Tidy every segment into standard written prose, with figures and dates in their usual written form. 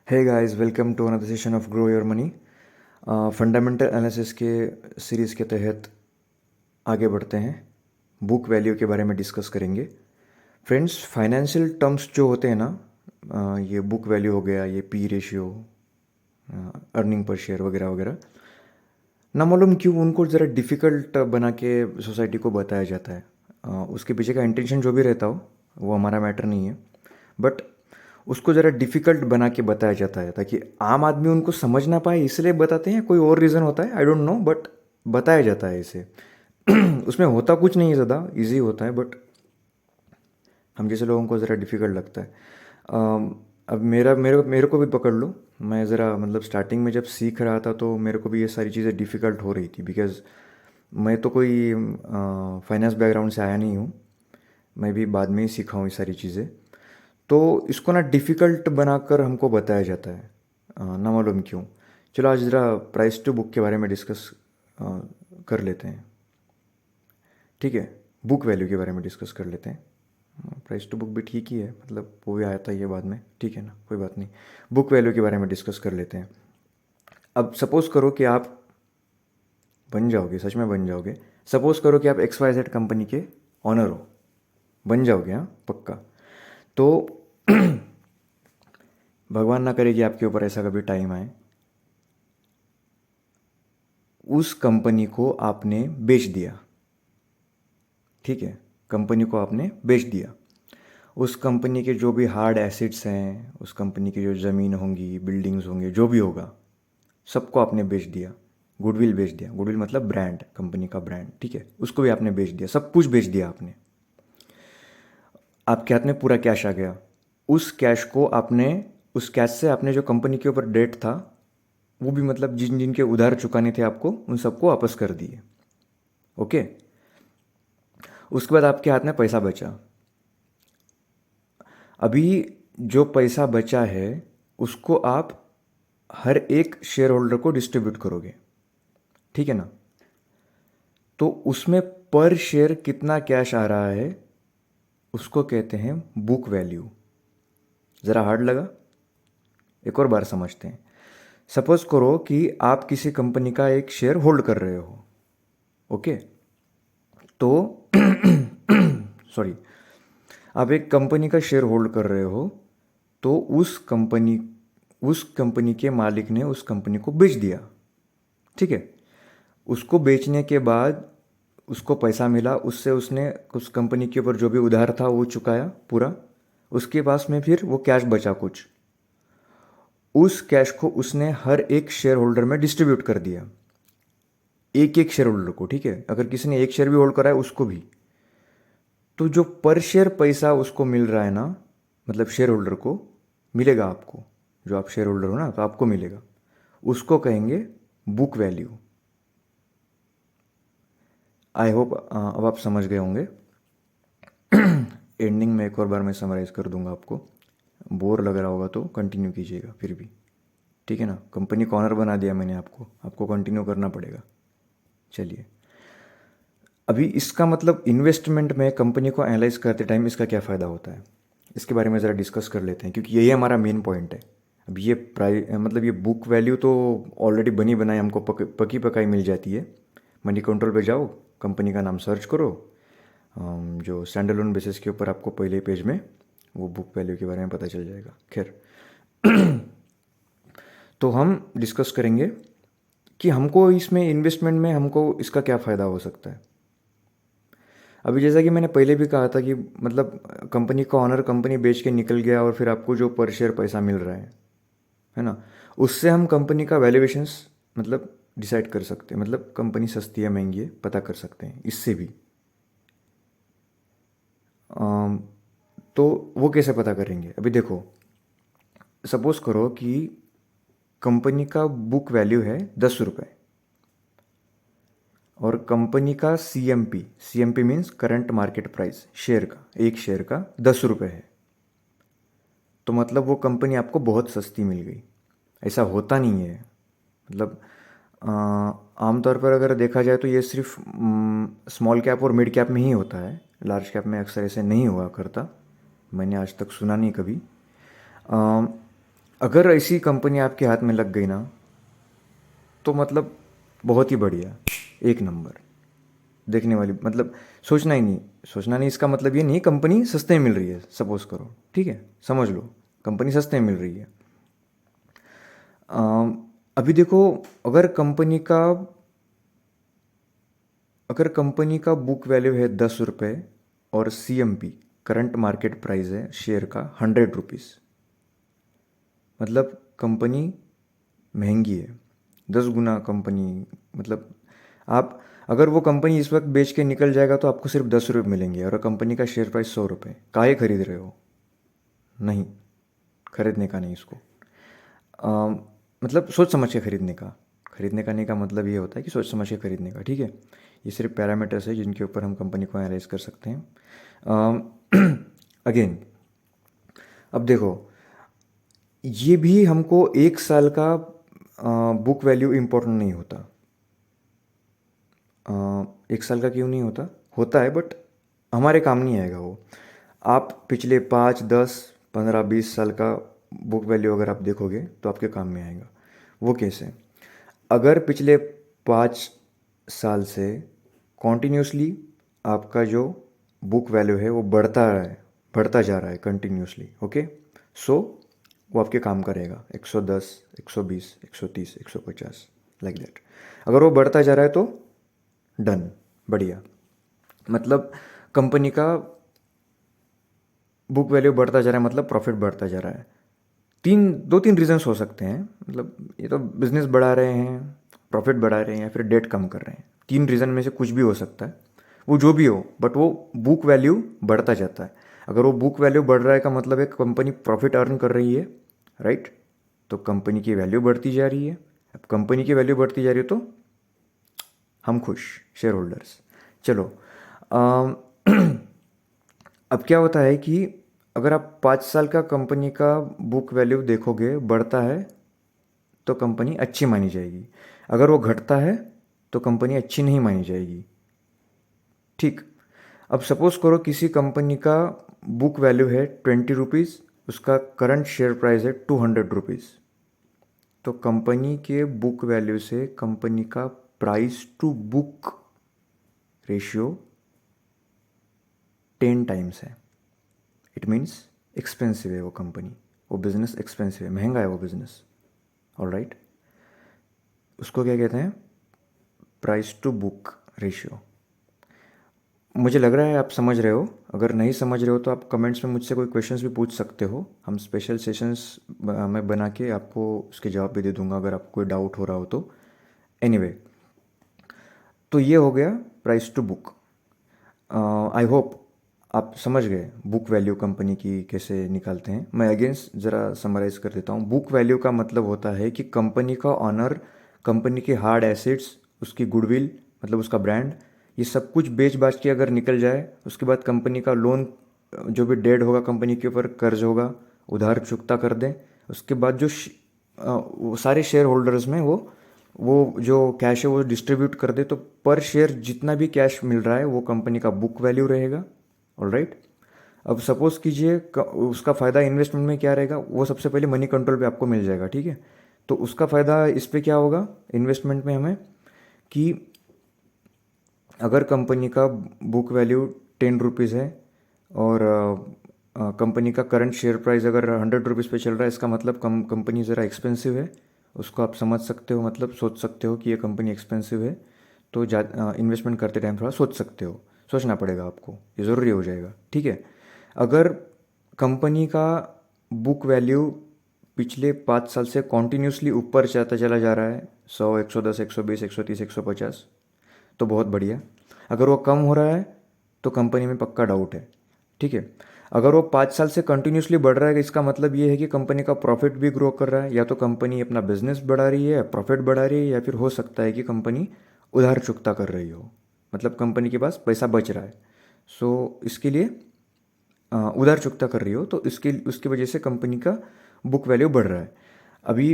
Hey guys, welcome to another session of grow your money. Fundamental analysis के series के तहत आगे बढ़ते हैं। बुक वैल्यू के बारे में डिस्कस करेंगे। फ्रेंड्स, फाइनेंशियल टर्म्स जो होते हैं ना, ये बुक वैल्यू हो गया, ये P ratio, earning per share वगैरह वगैरह, ना मालूम क्यों उनको ज़रा डिफ़िकल्ट बना के सोसाइटी को बताया जाता है। उसके पीछे का इंटेंशन जो भी रहता हो वो हमारा मैटर नहीं है, बट उसको ज़रा डिफ़िकल्ट बना के बताया जाता है ताकि आम आदमी उनको समझ ना पाए, इसलिए बताते हैं। कोई और रीज़न होता है, आई डोंट नो, बट बताया जाता है इसे। उसमें होता कुछ नहीं है, ज़्यादा इजी होता है, बट हम जैसे लोगों को ज़रा डिफ़िकल्ट लगता है। अब मेरे को भी पकड़ लो। मैं ज़रा मतलब स्टार्टिंग में जब सीख रहा था तो मेरे को भी ये सारी चीज़ें डिफ़िकल्ट हो रही थी, बिकॉज़ मैं तो कोई फाइनेंस बैकग्राउंड से आया नहीं हूँ। मैं भी बाद में ही सीखा हूँ ये सारी चीज़ें। तो इसको ना डिफ़िकल्ट बनाकर हमको बताया जाता है, ना मालूम क्यों। चलो आज ज़रा प्राइस टू बुक के बारे में डिस्कस कर लेते हैं। ठीक है, बुक वैल्यू के बारे में डिस्कस कर लेते हैं। प्राइस टू बुक भी ठीक ही है, मतलब वो भी आया था ये बाद में, ठीक है ना, कोई बात नहीं। बुक वैल्यू के बारे में डिस्कस कर लेते हैं। अब सपोज़ करो कि आप बन जाओगे, सच में बन जाओगे। सपोज़ करो कि आप एक्स वाई जेड कंपनी के ऑनर हो, बन जाओगे, हाँ पक्का। तो भगवान ना करे कि आपके ऊपर ऐसा कभी टाइम आए। उस कंपनी को आपने बेच दिया, ठीक है, कंपनी को आपने बेच दिया। उस कंपनी के जो भी हार्ड एसिड्स हैं, उस कंपनी की जो ज़मीन होंगी, बिल्डिंग्स होंगे, जो भी होगा, सबको आपने बेच दिया। गुडविल बेच दिया, गुडविल मतलब ब्रांड, कंपनी का ब्रांड, ठीक है, उसको भी आपने बेच दिया, सब कुछ बेच दिया आपने। आपके हाथ में पूरा कैश आ गया। उस कैश को आपने, उस कैश से आपने जो कंपनी के ऊपर डेट था, वो भी मतलब जिन जिन के उधार चुकाने थे आपको, उन सबको वापस कर दिए। ओके। उसके बाद आपके हाथ में पैसा बचा। अभी जो पैसा बचा है उसको आप हर एक शेयर होल्डर को डिस्ट्रीब्यूट करोगे, ठीक है ना। तो उसमें पर शेयर कितना कैश आ रहा है उसको कहते हैं बुक वैल्यू। ज़रा हार्ड लगा, एक और बार समझते हैं। सपोज करो कि आप किसी कंपनी का एक शेयर होल्ड कर रहे हो, ओके। तो सॉरी, आप एक कंपनी का शेयर होल्ड कर रहे हो, तो उस कंपनी के मालिक ने उस कंपनी को बेच दिया, ठीक है। उसको बेचने के बाद उसको पैसा मिला, उससे उसने उस कंपनी के ऊपर जो भी उधार था वो चुकाया पूरा। उसके पास में फिर वो कैश बचा कुछ। उस कैश को उसने हर एक शेयर होल्डर में डिस्ट्रीब्यूट कर दिया, एक एक शेयर होल्डर को, ठीक है। अगर किसी ने एक शेयर भी होल्ड करा है उसको भी। तो जो पर शेयर पैसा उसको मिल रहा है ना, मतलब शेयर होल्डर को मिलेगा, आपको जो आप शेयर होल्डर हो ना, तो आपको मिलेगा, उसको कहेंगे बुक वैल्यू। आई होप अब आप समझ गए होंगे। एंडिंग में एक और बार मैं समराइज़ कर दूंगा आपको। बोर लग रहा होगा तो कंटिन्यू कीजिएगा फिर भी, ठीक है ना। कंपनी का ऑनर बना दिया मैंने आपको, आपको कंटिन्यू करना पड़ेगा। चलिए, अभी इसका मतलब इन्वेस्टमेंट में कंपनी को एनालाइज करते टाइम इसका क्या फ़ायदा होता है, इसके बारे में ज़रा डिस्कस कर लेते हैं, क्योंकि यही हमारा मेन पॉइंट है। अब ये मतलब ये बुक वैल्यू तो ऑलरेडी बनी बनाई हमको पकी पकाई मिल जाती है। मनी कंट्रोल पे जाओ, कंपनी का नाम सर्च करो, जो स्टैंड अलोन बेसिस के ऊपर आपको पहले पेज में वो बुक वैल्यू के बारे में पता चल जाएगा। खैर, तो हम डिस्कस करेंगे कि हमको इसमें इन्वेस्टमेंट में हमको इसका क्या फ़ायदा हो सकता है। अभी जैसा कि मैंने पहले भी कहा था कि मतलब कंपनी का ऑनर कंपनी बेच के निकल गया और फिर आपको जो पर शेयर पैसा मिल रहा है ना, उससे हम कंपनी का वैल्यूएशंस मतलब डिसाइड कर सकते हैं, मतलब कंपनी सस्ती है महंगी है पता कर सकते हैं इससे भी। अम, तो वो कैसे पता करेंगे, अभी देखो। सपोज करो कि कंपनी का बुक वैल्यू है 10 रुपये, और कंपनी का C M P means current market price share का, एक शेयर का 10 रुपये है। तो मतलब वो कंपनी आपको बहुत सस्ती मिल गई। ऐसा होता नहीं है, मतलब आमतौर पर अगर देखा जाए तो ये सिर्फ स्मॉल कैप और मिड कैप में ही होता है। लार्ज कैप में अक्सर ऐसे नहीं हुआ करता, मैंने आज तक सुना नहीं कभी। अगर ऐसी कंपनी आपके हाथ में लग गई ना, तो मतलब बहुत ही बढ़िया, एक नंबर देखने वाली, मतलब सोचना नहीं, इसका मतलब ये नहीं कंपनी सस्ते में मिल रही है, सपोज करो, ठीक है, समझ लो कंपनी सस्ते में मिल रही है। अभी देखो, अगर कंपनी का अगर कंपनी का बुक वैल्यू है 10 रुपये और CMP करंट मार्केट प्राइस है शेयर का 100 रुपीज़, मतलब कंपनी महंगी है, 10 गुना कंपनी, मतलब आप, अगर वो कंपनी इस वक्त बेच के निकल जाएगा तो आपको सिर्फ 10 रुपये मिलेंगे, और कंपनी का शेयर प्राइस 100 रुपये, काहे खरीद रहे हो? नहीं, खरीदने का नहीं इसको। मतलब सोच समझ के खरीदने का नहीं का मतलब ये होता है कि सोच समझ के खरीदने का, ठीक है। ये सिर्फ पैरामीटर्स है जिनके ऊपर हम कंपनी को एनालाइज कर सकते हैं। अगेन, अब देखो, ये भी हमको 1 साल का बुक वैल्यू इम्पोर्टेंट नहीं होता। 1 साल का क्यों नहीं होता? होता है बट हमारे काम नहीं आएगा वो। आप पिछले 5, 10, 15, 20 साल का बुक वैल्यू अगर आप देखोगे तो आपके काम में आएगा। वो कैसे? अगर पिछले 5 साल से कॉन्टिन्यूसली आपका जो बुक वैल्यू है वो बढ़ता जा रहा है कंटिन्यूसली, ओके, सो वो आपके काम करेगा 110, 120, 130, 150, लाइक दैट। अगर वो बढ़ता जा रहा है तो डन, बढ़िया, मतलब कंपनी का बुक वैल्यू बढ़ता जा रहा है, मतलब प्रॉफिट बढ़ता जा रहा है। 2-3 रीजंस हो सकते हैं, मतलब ये तो बिजनेस बढ़ा रहे हैं, प्रॉफिट बढ़ा रहे हैं, या फिर डेट कम कर रहे हैं। 3 रीज़न में से कुछ भी हो सकता है, वो जो भी हो, बट वो बुक वैल्यू बढ़ता जाता है। अगर वो बुक वैल्यू बढ़ रहा है का मतलब है कंपनी प्रॉफिट अर्न कर रही है, राइट? तो कंपनी की वैल्यू बढ़ती जा रही है। अब कंपनी की वैल्यू बढ़ती जा रही है तो हम खुश, शेयर होल्डर्स। चलो, अम, अब क्या होता है कि अगर आप 5 साल का कंपनी का बुक वैल्यू देखोगे, बढ़ता है तो कंपनी अच्छी मानी जाएगी, अगर वो घटता है तो कंपनी अच्छी नहीं मानी जाएगी, ठीक। अब सपोज करो किसी कंपनी का बुक वैल्यू है 20 रुपीज़, उसका करंट शेयर प्राइस है 200 रुपीज़, तो कंपनी के बुक वैल्यू से कंपनी का price to book ratio 10 times है। इट मीन्स एक्सपेंसिव है वो कंपनी, वो बिज़नेस एक्सपेंसिव है, महंगा है वो बिज़नेस, ऑलराइट। उसको क्या कहते हैं? Price to book ratio. मुझे लग रहा है आप समझ रहे हो। अगर नहीं समझ रहे हो तो आप कमेंट्स में मुझसे कोई क्वेश्चंस भी पूछ सकते हो, हम स्पेशल सेशंस में बना के आपको उसके जवाब भी दे दूंगा अगर आपको कोई डाउट हो रहा हो तो। एनीवे, तो ये हो गया price to book. I hope आप समझ गए बुक वैल्यू कंपनी की कैसे निकालते हैं। मैं अगेन ज़रा समराइज़ कर देता हूँ। बुक वैल्यू का मतलब होता है कि कंपनी का ऑनर, कंपनी के हार्ड एसेट्स, उसकी गुडविल, मतलब उसका ब्रांड, ये सब कुछ बेच बाच के अगर निकल जाए, उसके बाद कंपनी का लोन जो भी डेड होगा, कंपनी के ऊपर कर्ज होगा, उधार चुकता कर दें, उसके बाद जो वो सारे शेयर होल्डर्स में वो जो कैश है वो डिस्ट्रीब्यूट कर दे, तो पर शेयर जितना भी कैश मिल रहा है वो कंपनी का बुक वैल्यू रहेगा, ऑलराइट। अब सपोज कीजिए उसका फ़ायदा इन्वेस्टमेंट में क्या रहेगा, वो सबसे पहले मनी कंट्रोल पे आपको मिल जाएगा, ठीक है। तो उसका फ़ायदा इस पे क्या होगा इन्वेस्टमेंट में हमें, कि अगर कंपनी का बुक वैल्यू 10 रुपीज़ है और कंपनी का करंट शेयर प्राइस अगर 100 रुपीज़ पे चल रहा है, इसका मतलब कंपनी ज़रा एक्सपेंसिव है। उसको आप समझ सकते हो, मतलब सोच सकते हो कि ये कंपनी एक्सपेंसिव है, तो इन्वेस्टमेंट करते टाइम थोड़ा सोच सकते हो, सोचना पड़ेगा आपको, ये ज़रूरी हो जाएगा, ठीक है। अगर कंपनी का बुक वैल्यू पिछले 5 साल से कॉन्टीन्यूसली ऊपर जाता चला जा रहा है, 100, 110, 120, 130, 150, तो बहुत बढ़िया। अगर वो कम हो रहा है तो कंपनी में पक्का डाउट है, ठीक है। अगर वो 5 साल से कंटिन्यूसली बढ़ रहा है, इसका मतलब ये है कि कंपनी का प्रॉफिट भी ग्रो कर रहा है, या तो कंपनी अपना बिजनेस बढ़ा रही है, प्रॉफिट बढ़ा रही है, या फिर हो सकता है कि कंपनी उधार चुकता कर रही हो, मतलब कंपनी के पास पैसा बच रहा है, सो इसके लिए उधार चुकता कर रही हो, तो इसके उसकी वजह से कंपनी का बुक वैल्यू बढ़ रहा है। अभी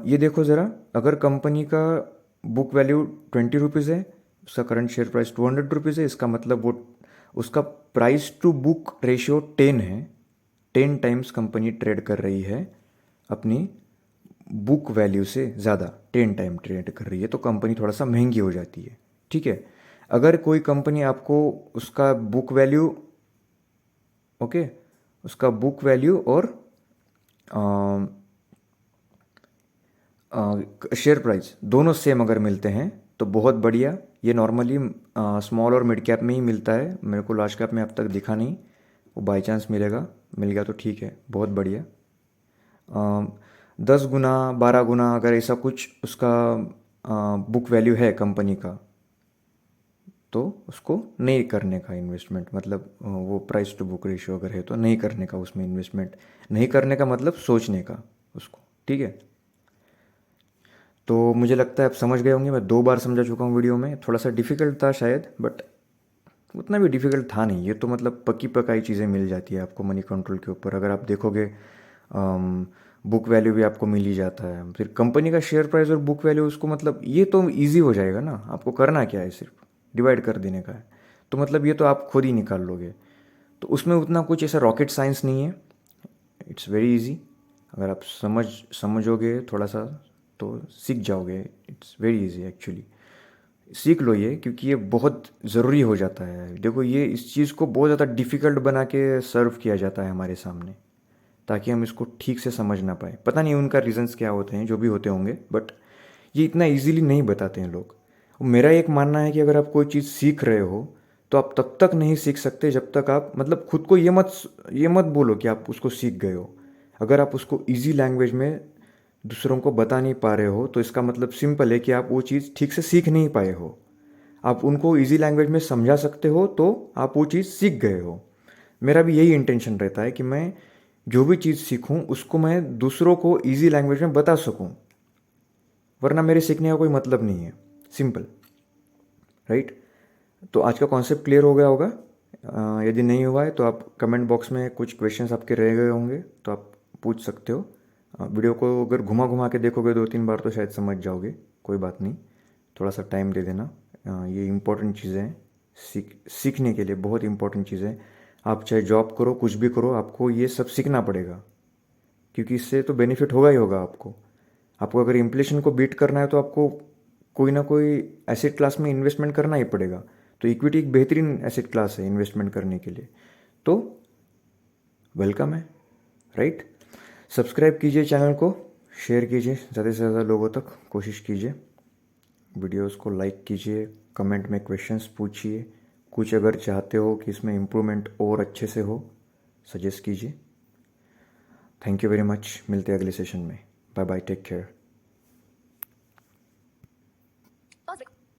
ये देखो ज़रा, अगर कंपनी का बुक वैल्यू 20 रुपीज़ है, उसका करंट शेयर प्राइस 200 रुपीज़ है, इसका मतलब वो उसका प्राइस टू बुक रेशियो 10 है, 10 टाइम्स कंपनी ट्रेड कर रही है अपनी बुक वैल्यू से ज़्यादा 10 टाइम ट्रेड कर रही है तो कंपनी थोड़ा सा महंगी हो जाती है। ठीक है, अगर कोई कंपनी आपको उसका बुक वैल्यू, ओके, उसका बुक वैल्यू और शेयर प्राइस दोनों सेम अगर मिलते हैं तो बहुत बढ़िया। ये नॉर्मली स्मॉल और मिड कैप में ही मिलता है, मेरे को लार्ज कैप में अब तक दिखा नहीं, वो बाई चांस मिलेगा, मिल गया तो ठीक है, बहुत बढ़िया। 10 गुना 12 गुना अगर ऐसा कुछ उसका बुक वैल्यू है कंपनी का तो उसको नहीं करने का इन्वेस्टमेंट, मतलब वो प्राइस टू बुक रेशियो अगर है तो नहीं करने का उसमें इन्वेस्टमेंट। नहीं करने का मतलब सोचने का उसको। ठीक है, तो मुझे लगता है आप समझ गए होंगे, मैं 2 बार समझा चुका हूँ वीडियो में, थोड़ा सा डिफ़िकल्ट था शायद बट उतना भी डिफ़िकल्ट था नहीं। ये तो मतलब पकी पकाई चीज़ें मिल जाती है आपको मनी कंट्रोल के ऊपर। अगर आप देखोगे बुक वैल्यू भी आपको मिल ही जाता है, फिर कंपनी का शेयर प्राइस और बुक वैल्यू उसको, मतलब ये तो इजी हो जाएगा ना, आपको करना क्या है, सिर्फ डिवाइड कर देने का है। तो मतलब ये तो आप खुद ही निकाल लोगे, तो उसमें उतना कुछ ऐसा रॉकेट साइंस नहीं है, इट्स वेरी इजी। अगर आप समझोगे थोड़ा सा तो सीख जाओगे, इट्स वेरी इजी एक्चुअली। सीख लो ये, क्योंकि ये बहुत ज़रूरी हो जाता है। देखो ये इस चीज़ को बहुत ज़्यादा डिफ़िकल्ट बना के सर्व किया जाता है हमारे सामने, ताकि हम इसको ठीक से समझ ना पाए। पता नहीं उनका रीजंस क्या होते हैं, जो भी होते होंगे, बट ये इतना इजीली नहीं बताते हैं लोग। मेरा एक मानना है कि अगर आप कोई चीज़ सीख रहे हो तो आप तब तक नहीं सीख सकते जब तक आप, मतलब खुद को ये मत बोलो कि आप उसको सीख गए हो। अगर आप उसको इजी लैंग्वेज में दूसरों को बता नहीं पा रहे हो तो इसका मतलब सिंपल है कि आप वो चीज़ ठीक से सीख नहीं पाए हो। आप उनको इजी लैंग्वेज में समझा सकते हो तो आप वो चीज़ सीख गए हो। मेरा भी यही इंटेंशन रहता है कि मैं जो भी चीज़ सीखूं उसको मैं दूसरों को इजी लैंग्वेज में बता सकूं, वरना मेरे सीखने का कोई मतलब नहीं है। Simple, right? तो आज का कॉन्सेप्ट क्लियर हो गया होगा। यदि नहीं हुआ है तो आप कमेंट बॉक्स में कुछ क्वेश्चंस आपके रह गए होंगे तो आप पूछ सकते हो। वीडियो को अगर घुमा घुमा के देखोगे 2-3 बार तो शायद समझ जाओगे, कोई बात नहीं, थोड़ा सा टाइम दे देना। ये इम्पोर्टेंट चीज़ें हैं, सीखने के लिए बहुत इंपॉर्टेंट चीज़ें हैं। आप चाहे जॉब करो, कुछ भी करो, आपको ये सब सीखना पड़ेगा, क्योंकि इससे तो बेनिफिट होगा ही होगा आपको। आपको अगर इन्फ्लेशन को बीट करना है तो आपको कोई ना कोई एसेट क्लास में इन्वेस्टमेंट करना ही पड़ेगा। तो इक्विटी एक बेहतरीन एसेट क्लास है इन्वेस्टमेंट करने के लिए, तो वेलकम है, राइट? सब्सक्राइब कीजिए चैनल को, शेयर कीजिए ज़्यादा से ज़्यादा लोगों तक, कोशिश कीजिए। वीडियोस को लाइक कीजिए, कमेंट में क्वेश्चंस पूछिए, कुछ अगर चाहते हो कि इसमें इम्प्रूवमेंट और अच्छे से हो सजेस्ट कीजिए। थैंक यू वेरी मच, मिलते हैं अगले सेशन में। Bye bye, take care.